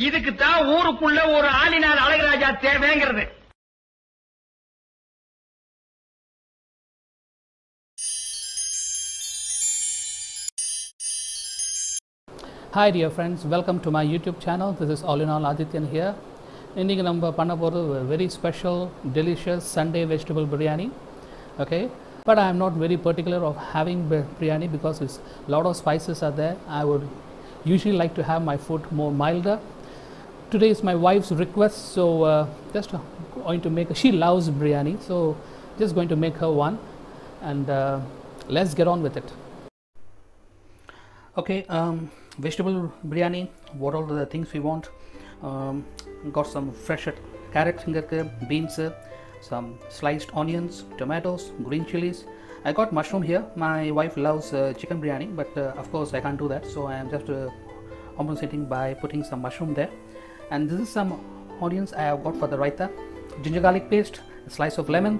இதுக்கு தான் ஊருக்குள்ள ஒரு ஆளினார் Azhagaraja தேவைங்கிறது. Hi dear friends, welcome to my YouTube channel. This is All in All Adityan here. இன்னைக்கு நம்ம பண்ண போறது very special delicious Sunday vegetable biryani. Okay, but I am not very particular of having biryani because it's a lot of spices are there. I would usually like to have my food more milder. Today is my wife's request, so just going to make she loves biryani, so just going to make her one, and let's get on with it. Okay, vegetable biryani, what all the things we want. Got some fresh carrots, beans, some sliced onions, tomatoes, green chilies. I got mushroom here. My wife loves chicken biryani, but of course I can't do that, so I am just compensating by putting some mushroom there. And this is some onions I have got for the raita, ginger garlic paste, a slice of lemon,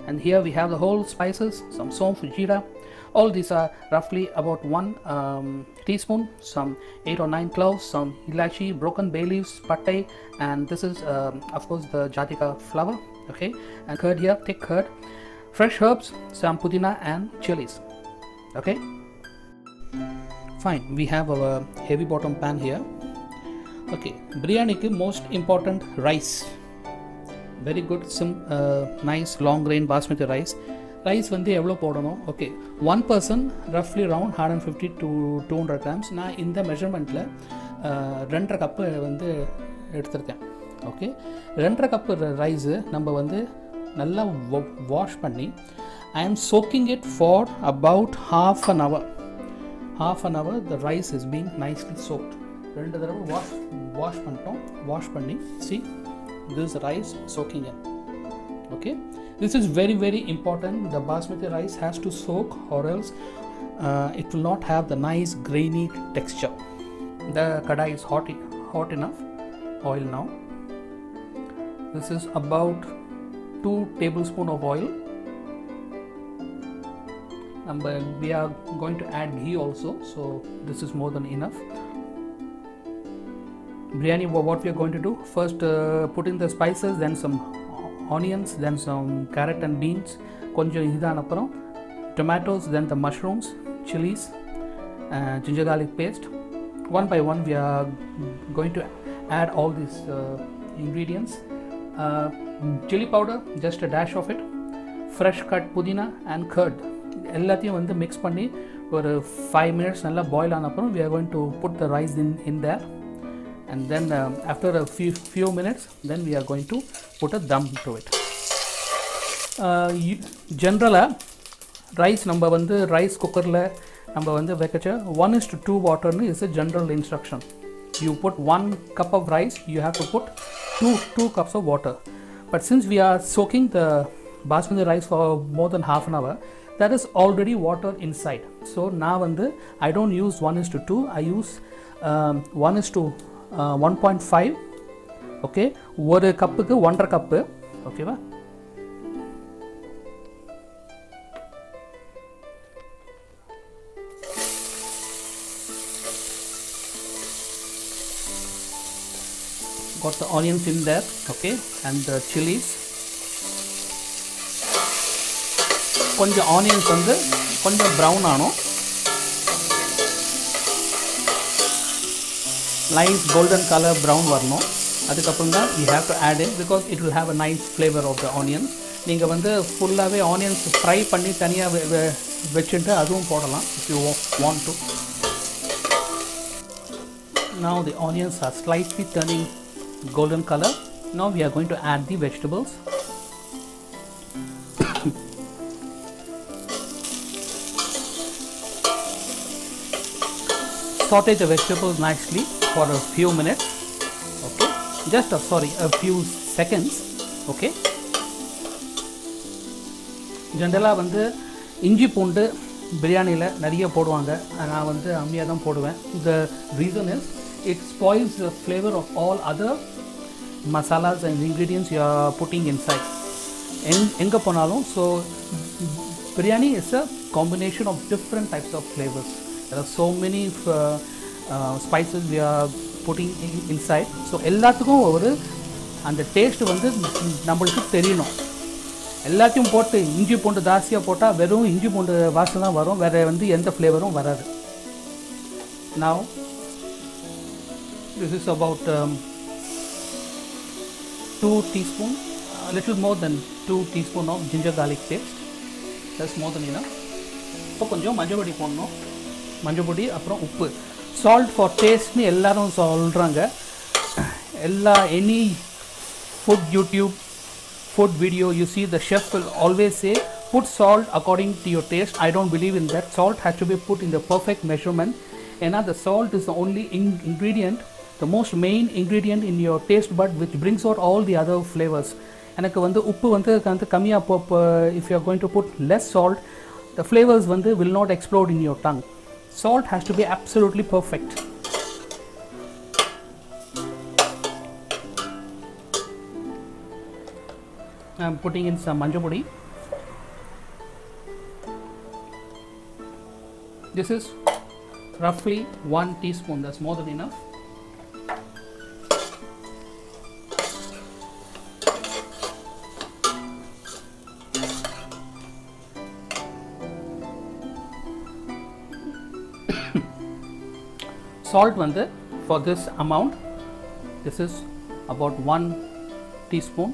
and here we have the whole spices, some somph, jeera. All these are roughly about 1 teaspoon, some 8 or 9 cloves, some ilachi, broken bay leaves, pattai, and this is of course the jatika flower. Okay, and curd here, thick curd, fresh herbs, some pudina and chilies. Okay, fine. We have our heavy bottom pan here. Okay, biryani ki most important rice, very good nice long grain basmati rice. Rice வந்து எவ்வளோ போடணும்? Okay, 1 person roughly around 150 to 200 grams. நான் இந்த மெஷர்மெண்ட்டில் 2.5 cup வந்து எடுத்திருக்கேன். Okay, 2.5 cup rice நம்ம வந்து நல்லா வாஷ் பண்ணி I am soaking it for about half an hour. Half an hour the rice is being nicely soaked. 2 தடவை வாஷ் பண்ணிட்டோம். வாஷ் பண்ணி see this rice soaking in. Okay, this is very very important. The basmati rice has to soak, or else it will not have the nice grainy texture. The kadai is hot enough. Oil now. This is about 2 tablespoons of oil. We are going to add ghee also, so this is more than enough. Biryani, what we are going to do first, put in the spices, then some onions, then some carrot and beans, konjam idana appuram tomatoes, then the mushrooms, chilies, ginger garlic paste. One by one we are going to add all these ingredients. Chili powder, just a dash of it, fresh cut pudina and curd, எல்லாத்தையும் வந்து mix பண்ணி ஒரு 5 minutes நல்லா boil ஆன அப்புறம் we are going to put the rice in there, and then after a few minutes then we are going to put a dum to it. Generally rice நம்ம வந்து rice cookerல நம்ம வந்து வைக்கச்ச 1:2 water is a general instruction. You put 1 cup of rice, you have to put 2 cups of water. But since we are soaking the basmati rice for more than half an hour, that is already water inside. So now I don't use 1:2, I use 1:1.5. okay, ஒரு கப்புக்கு 1.5 cup. ஓகேவா? Got the onions in there, okay, and the chilies. கொஞ்சம் onions வந்து கொஞ்சம் brown ஆனும், nice golden color brown வரணும். அதுக்கப்புறம் தான் you have to add in, because it will have a nice flavor of the onions. நீங்கள் வந்து ஃபுல்லாகவே ஆனியன்ஸ் ஃப்ரை பண்ணி தனியாக வச்சுட்டு அதுவும் போடலாம் if you want to. Now the onions are slightly turning golden color. Now we are going to add the vegetables. Saute the vegetables nicely for a few minutes. Okay, just a few seconds. Okay, ஜென்ரலா வந்து இஞ்சி பூண்டு பிரியாணியில் நிறைய போடுவாங்க, நான் வந்து அம்மியாக தான் போடுவேன். The reason is it spoils the flavor of all other masalas and ingredients you are putting inside. எங்கே போனாலும், so biryani is a combination of different types of flavors. There are so many spices we are putting inside. So எல்லாத்துக்கும் ஒரு அந்த taste வந்து நம்மளுக்கு தெரியணும். எல்லாத்தையும் போட்டு இஞ்சி பூண்டு ஜாஸ்தியாக போட்டால் வெறும் இஞ்சி பூண்டு வாசனை தான் வரும், வேறு வந்து எந்த ஃப்ளேவரும் வராது. Now this is about 2 teaspoons, a little more than 2 teaspoons of ginger garlic paste. That's more than enough. இப்போ கொஞ்சம் மஞ்சள் பொடி போடணும். மஞ்சள் பொடி அப்புறம் உப்பு. Salt for taste னு எல்லாரும் சொல்கிறாங்க. Any food YouTube food video you see, the chef will always say put salt according to your taste. I don't believe in that. Salt has to be put in the perfect measurement, and the salt is the only ingredient, the most main ingredient in your taste bud, which brings out all the other flavors. எனக்கு வந்து உப்பு வந்து கம்மியாக if you are going to put less salt, the flavors வந்து will not explode in your tongue. Salt has to be absolutely perfect. I am putting in some manjal podi. This is roughly 1 teaspoon. That's more than enough. Salt வந்து for this amount, this is about 1 teaspoon.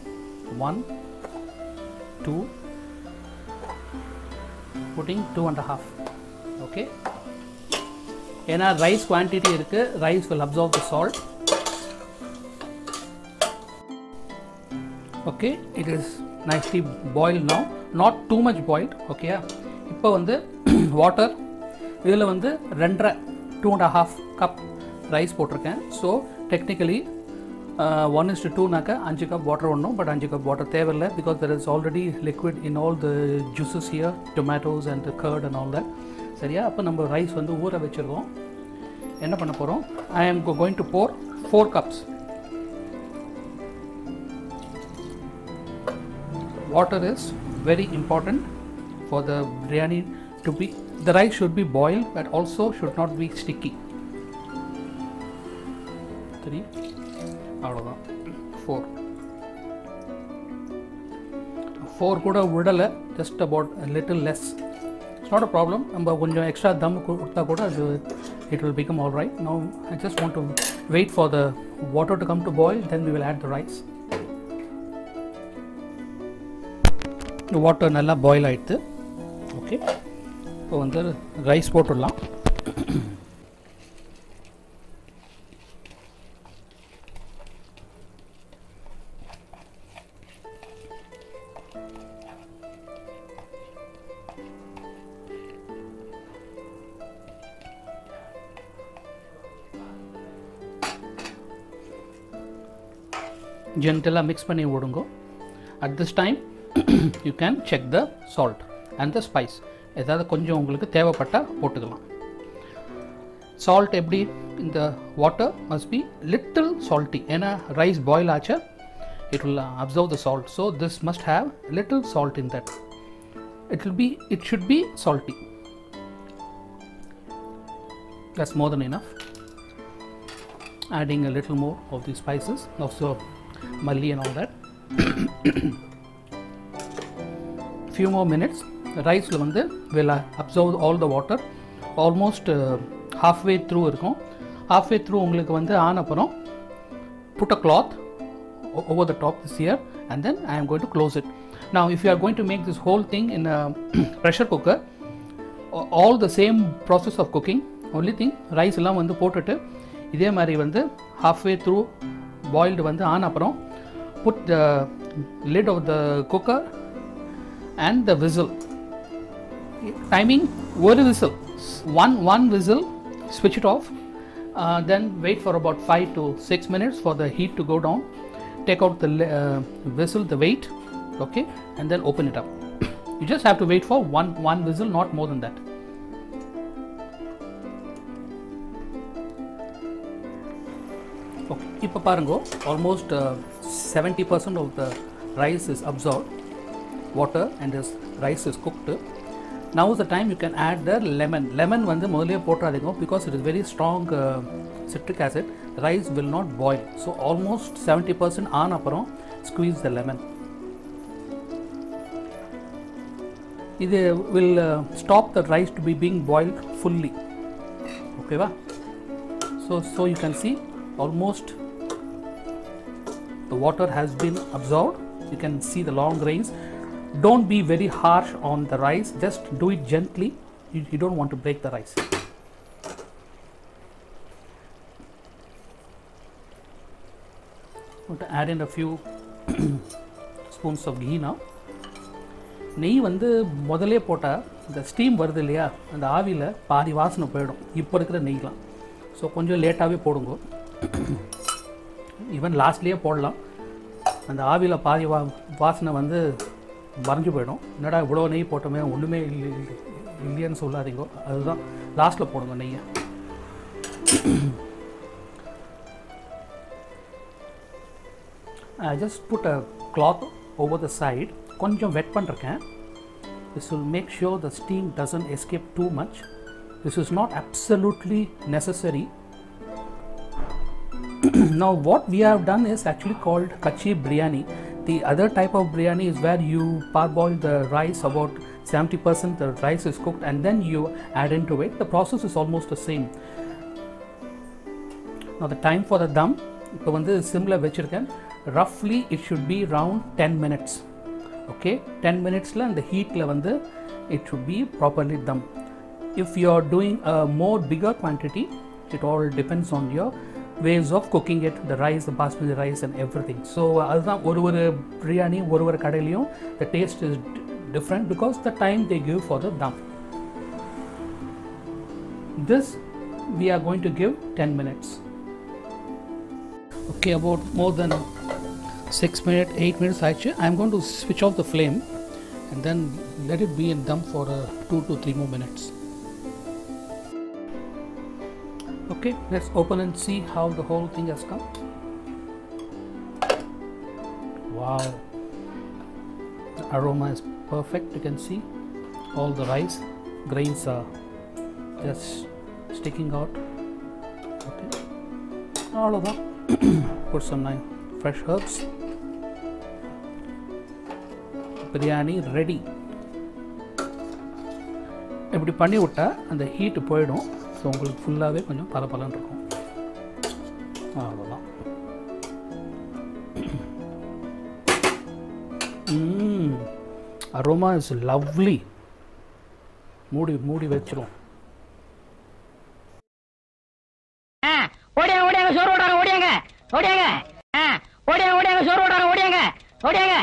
1, 2, putting 2.5. Okay, ஏன்னா rice quantity இருக்கு, rice will absorb the salt. Okay, it is nicely boiled now, not too much boiled. Okay, இப்போ வந்து water இதில் வந்து 2.5 cup rice போட்டிருக்கேன். So technically 1:2 நாக்க 5 cup water ஒன்றும், but 5 cup water தேவையில்லை, because there is already liquid in all the juices here, tomatoes and the curd and all that. சரியா? அப்போ நம்ம ரைஸ் வந்து ஊற வச்சுருக்கோம். என்ன பண்ண போகிறோம்? I am going to pour 4 cups. Water is very important for the biryani to be, the rice should be boiled but also should not be sticky. 3, அவ்வளோதான். 4 கூட விடலை, just about a little less. It's not a problem. நம்ம கொஞ்சம் extra தம் கொடுத்தா கூட அது it will become all right. Now I just want to wait for the water to come to boil, then we will add the rice. The water நல்லா boil ஆயிடுது. Okay, இப்போ வந்து rice போட்டுடலாம். Gently mix பண்ணி விடுங்க. At this time you can check the salt and the spice. ஏதாவது கொஞ்சம் உங்களுக்கு தேவைப்பட்டால் போட்டுக்கலாம். Salt எப்படி, இந்த water must be little salty, ஏன்னா rice boil ஆச்சு, it will absorb the salt, so this must have little salt in that. It should be salty. That's more than enough. Adding a little more of the spices, also malli and all that. Few more minutes. The rice will absorb all the water. Almost halfway through இருக்கும். Halfway through உங்களுக்கு ஆன அப்புறம் put a cloth over the top this here, and then I am going to close it. Now if you are going to make this whole thing in a pressure cooker, all the same process of cooking, only thing rice எல்லாம் போட்டுட்டு இதே மாதிரி halfway through boiled ஆன அப்புறம் put the lid of the cooker and the whistle. Timing, one whistle, one whistle, switch it off, then wait for about 5 to 6 minutes for the heat to go down. Take out the whistle, the weight, okay, and then open it up. You just have to wait for one whistle, not more than that. Okay, இப்போ பாருங்க, almost 70% of the rice is absorbed water and this rice is cooked. Now is the time you can add the lemon. Lemon முதல்லயே போட்றாதீங்க, because it is very strong citric acid. the rice will not boil. So almost 70% on appuram squeeze the lemon. It will stop the rice to be being boiled fully. Okay va? So you can see almost the water has been absorbed. You can see the long grains. Don't be very harsh on the rice, just do it gently. You don't want to break the rice. I'm going to add in a few spoons of ghee now. நெய் வந்து முதலே போட்டால் இந்த steam வருது இல்லையா, அந்த ஆவியில் பாதி வாசனை போயிடும் இப்போ இருக்கிற நெய்லாம். ஸோ கொஞ்சம் லேட்டாகவே போடுங்க. ஈவன் லாஸ்ட்லேயே போடலாம். அந்த ஆவியில் பாதி வாசனை வந்து மறைஞ்சு போயிடும். என்னடா இவ்வளோ நெய் போட்டோமே ஒன்றுமே இல்லைன்னு சொல்லாதீங்க. அதுதான் லாஸ்ட்டில் போடுங்க நெய்யை. I just put a cloth over the side. கொஞ்சம் வெட் பண்ணிருக்கேன். This will make sure the steam doesn't escape too much. This is not absolutely necessary. Now what we have done is actually called kachi biryani. The other type of biryani is where you parboil the rice about 70%, the rice is cooked and then you add into it. The process is almost the same. Now the time for the dum, இப்போ வந்து சிம்ல வச்சிருக்கேன். Roughly it should be around 10 minutes. Okay, 10 minutes la and the heat la vandu it should be properly dum. If you are doing a more bigger quantity, it all depends on your ways of cooking it, the rice, the basmati rice and everything. So adha oru biryani oru kadailiyum the taste is different because the time they give for the dum. This we are going to give 10 minutes. Okay, about more than 6 minutes, 8 minutes actually. I am going to switch off the flame and then let it be in dum for 2 to 3 more minutes. Okay, let's open and see how the whole thing has come. Wow, the aroma is perfect. You can see all the rice grains are just sticking out. Okay, all of that. Put some nice fresh herbs. Biryani ready. இப்படி பண்ணி விட்டால் அந்த heat போயிடும். So உங்களுக்கு ஃபுல்லாகவே கொஞ்சம் பலபலன்னு இருக்கும். அவ்வளோதான். Aroma is lovely. மூடி வச்சிரும். ஓடியாங்க சோறு ஓடாங்க, ஓடியாங்க ஓடியாங்க ஓடியாங்க ஓடியாங்க சோறு ஓடாங்க, ஓடியாங்க ஓடியாங்க